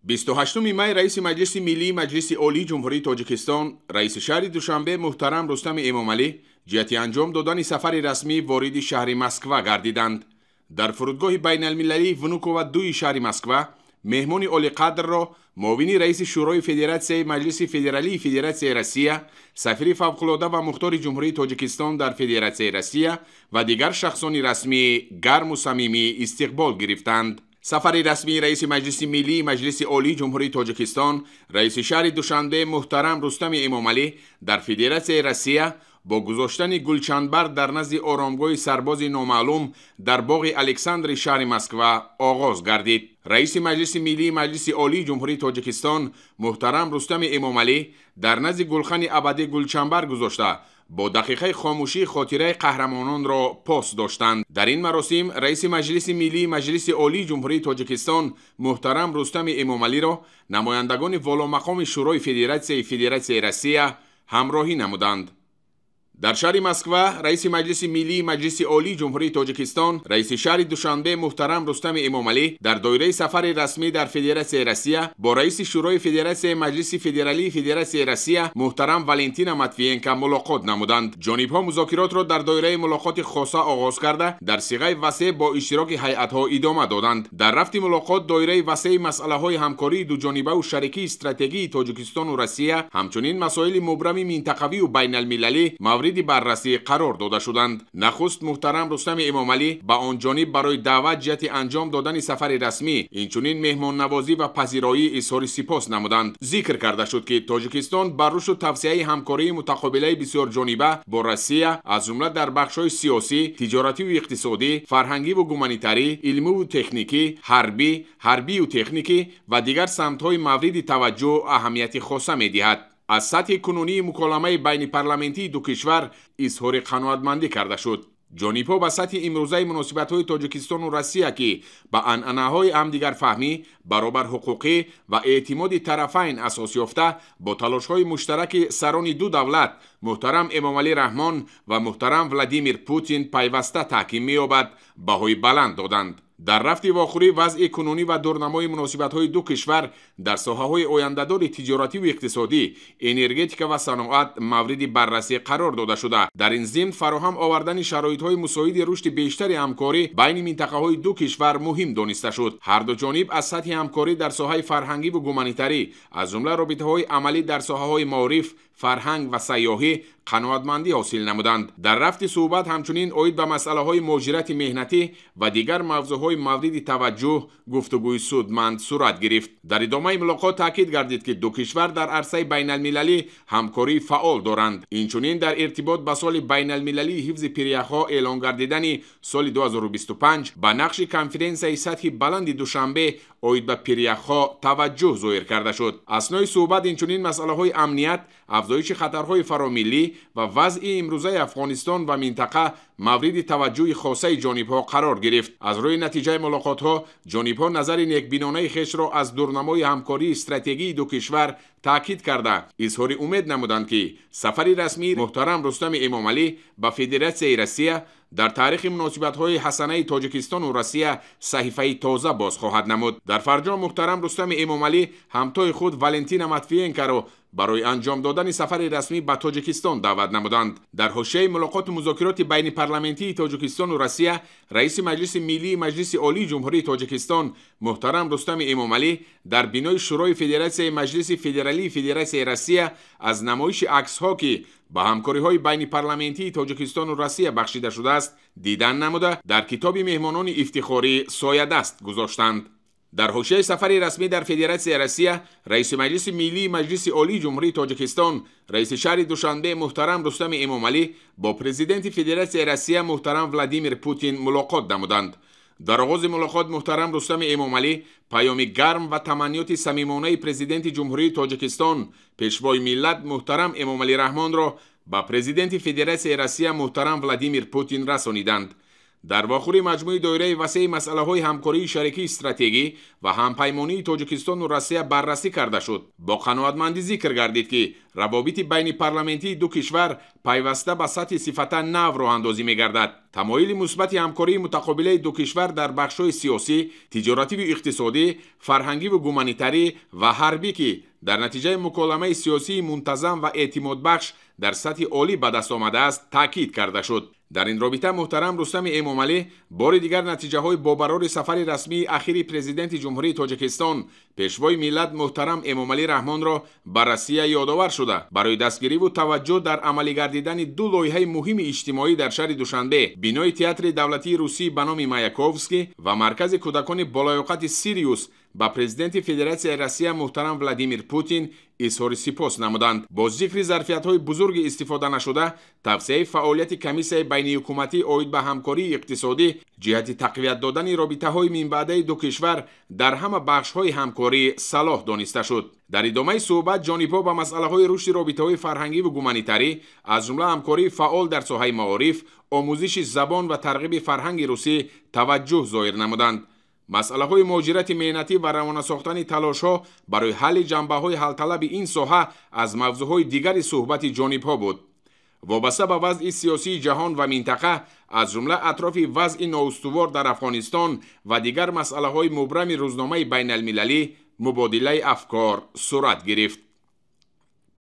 28 می رئیس مجلس ملی مجلس عالی جمهوری تاجیکستان رئیس شهر دوشنبه محترم رستم امامعلی جهت انجام دادن سفر رسمی وارد شهر مسکو گردیدند. در فرودگاه بین المللی ونوکوو 2 شهر مسکو مهمان عالی قدر را معاون رئیس شورای فدراسیای مجلس فدرالی فدراسیای روسیه، سفیر فوق‌العاده و مختار جمهوری تاجیکستان در فدراسیای روسیه و دیگر شخصان رسمی گرم و صمیمی استقبال گرفتند. سفر رسمی رئیس مجلس ملی مجلس عالی جمهوری تاجیکستان رئیس شهر دوشنبه محترم رستم امامعلی در فدراسیای روسیه با گذاشتن گلچنبر در نزد آرامگاه سرباز نامعلوم در باغ الکساندر شهر مسکو آغاز گردید. رئیس مجلس ملی مجلس عالی جمهوری تاجیکستان محترم رستم امامعلی در نزد گلخن ابدی گلچنبر گذاشته با دقیقه خاموشی خاطره قهرمانان را پاس داشتند. در این مراسم رئیس مجلس ملی مجلس عالی جمهوری تاجیکستان محترم رستم امامعلی را نمایندگان والامقام شورای فدراسیای روسیه همراهی نمودند. در شهر مسکو رئیس مجلس ملی مجلس عالی جمهوری تاجیکستان رئیس شهر دوشنبه محترم رستم امامعلی در دایره سفر رسمی در فدراسیای روسیه با رئیس شورای فدراسیای مجلس فدرالی فدراسیای روسیه محترم والنتینا ماتویینکا ملاقات نمودند. جانب‌ها مذاکرات را در دایره ملاقات خاصه آغاز کرده در صیغه وسیع با اشتراک هیئت‌ها ادامه دادند. در رفت ملاقات دایره وسیع مسئله‌های همکاری دو جانبه و شریکی استراتژی تاجیکستان و روسیه همچنین مسائل مبرم منطقوی و بین المللی مورد بررسی قرار داده شدند. نخست محترم رستم امامعلی با آن جانب برای دعوت جهت انجام دادن سفر رسمی اینچنین مهمان نوازی و پذیرایی اظهار سپاس نمودند. ذکر کرده شد که تاجیکستان بر رشد و توسعه همکاری متقابله بسیار جانبه با روسیه از جمله در بخش‌های سیاسی، تجارتی و اقتصادی، فرهنگی و گومانیتری، علمی و تکنیکی، حربی و تکنیکی و دیگر سمت‌های مورد توجه و اهمیت خاصه می‌دهد. از سطح کنونی مکالمه بین پارلمانتی دو کشور اظهار قناعتمندی کرده شد. جانب‌ها به سطح امروزه مناسبت‌های تاجیکستان و روسیه که به عنعنه‌های همدیگر فهمی، برابر حقوقی و اعتماد طرفین اساس یافته با تلاش‌های مشترک سران دو دولت محترم امامعلی رحمان و محترم ولادیمیر پوتین پیوسته تحکیم می‌یابد بهای بلند دادند. در رفت واخوری وضع کنونی و دورنمای مناسبت‌های دو کشور در ساحه‌های آینده‌دار تجارتی و اقتصادی، انرژتیک و صنعت مورد بررسی قرار داده شده. در این ضمن فراهم آوردن شرایط‌های مساعد رشد بیشتر همکاری بین منطقه‌های دو کشور مهم دانسته شد. هر دو جانب از سطح همکاری در ساحه فرهنگی و گومانیتری از جمله رابطه‌های عملی در ساحه‌های معارف، فرهنگ و سیاحی قناعتمندی حاصل نمودند. در رفت صحبت همچنین عاید به مسئله‌های مهاجرت مهنتی و دیگر موضوعهای مورد توجه گفتگوی سودمند صورت گرفت. در ادامه ملاقات تاکید گردید که دو کشور در عرصه بین المللی همکاری فعال دارند. اینچنین در ارتباط با سال بین المللی حفظ پریخ‌ها اعلان گردیدن سال 2025 با نقش کنفرانسیای سطحی بلند دوشنبه عاید به پریخ‌ها توجه ظاهر کرده شد. اثنای صحبت اینچنین مسئله‌های امنیت، افزایش خطرهای فراملی و وضع امروزه افغانستان و منطقه مورد توجه خاصه جانب‌ها قرار گرفت. از روی نتیجه ملاقات‌ها جانب‌ها نظر نیکبینانه خویش را از دورنمای همکاری استراتژی دو کشور تاکید کرده اظهار امید نمودند که سفر رسمی محترم رستم امامعلی به فدراسیای روسیه در تاریخ مناسبت‌های حسنه تاجیکستان و روسیه صحیفه تازه باز خواهد نمود. در فرجام محترم رستم امامعلی همتای خود والنتینا ماتویینکا را برای انجام دادن سفر رسمی به تاجیکستان دعوت نمودند. در حاشیه ملاقات مذاکرات بین پارلمانتی تاجیکستان و روسیه رئیس مجلس ملی مجلس عالی جمهوری تاجیکستان محترم رستم امامعلی در بینای شورای فدراسیای مجلس فدرالی فدراسیای روسیه از نمایش عکس‌ها که با همکاری‌های بین پارلمانتی تاجیکستان و روسیه بخشیده شده است دیدن نموده در کتاب مهمانان افتخاری سایه دست گذاشتند. در حاشیه سفر رسمی در فدراسیای روسیه رئیس مجلس ملی مجلس عالی جمهوری تاجیکستان رئیس شهر دوشنبه محترم رستم امامعلی با پرزیدنت فدراسیای روسیه محترم ولادیمیر پوتین ملاقات نمودند. در آغاز ملاقات محترم رستم امامعلی پیام گرم و تمنیات صمیمانه پرزیدنت جمهوری تاجیکستان پیشوای ملت محترم امامعلی رحمان را با پرزیدنت فدراسیای روسیه محترم ولادیمیر پوتین رسانیدند. дар вохӯри маҷмӯи доираи васеъи масъалаҳои ҳамкории шарикии стратегӣ ва ҳампаймонии Тоҷикистону Россия баррасӣ карда шуд. Бо қаноатмандӣ зикр гардид, ки равобити байни парламентии ду кишвар пайваста ба сатҳи сифата нав роҳандозӣ мегардад. тамоили мусбати ҳамкории мутақобилаи ду кишвар дар бахшҳои сиёсӣ, тиҷоративу иқтисодӣ, фарҳангиву гуманитарӣ ва ҳарбӣ, ки дар натиҷаи муколамаи сиёсии мунтазам ва эътимодбахш дар сатҳи олӣ ба даст омадааст, таъкид карда шуд. дар ин робита муҳтарам Рустами Эмомалӣ бори дигар натиҷаҳои бобарори сафари расмии ахири президенти ҷумҳурии Тоҷикистон, пешвои миллат муҳтарам Эмомалӣ Раҳмонро ба Россия ёдовар шуда, барои дастгириву таваҷҷӯҳ дар амалӣ гардидани ду лоиҳаи муҳими иҷтимоӣ дар шаҳри Душанбе, бинои театри давлатии русӣ ба номи Маяковский ва маркази кӯдакони болоёқати Сириус ба президенти Федератсияи Россия муҳтарам Владимир Путин изҳори сипос намуданд. Бо зикри зарфиятҳои бузурги истифоданашуда, тавсеяи фаъолияти комиссияи байниҳукуматӣ оид ба ҳамкории иқтисодӣ ҷиҳати тақвият додани робитаҳои минбаъдаи ду кишвар дар ҳама бахшҳои ҳамкорӣ салоҳ дониста шуд. дар идомаи суҳбат ҷонибҳо ба масъалаҳои рушди робитаҳои фарҳангиву гуманитарӣ, аз ҷумла ҳамкории фаъол дар соҳаи маориф, омӯзиши забон ва тарғиби фарҳанги русӣ таваҷҷӯҳ зоҳир намуданд. масъалаҳои муҳоҷирати меҳнатӣ ва равона сохтани талошҳо барои ҳалли ҷанбаҳои ҳалталаби ин соҳа аз мавзӯъҳои дигари суҳбати ҷонибҳо буд. вобаста ба вазъи сиёсии ҷаҳон ва минтақа, аз ҷумла атрофи вазъи ноустувор дар Афғонистон ва дигар масъалаҳои мубрами рӯзномаи байналмилалӣ, мубодилаи афкор сурат гирифт.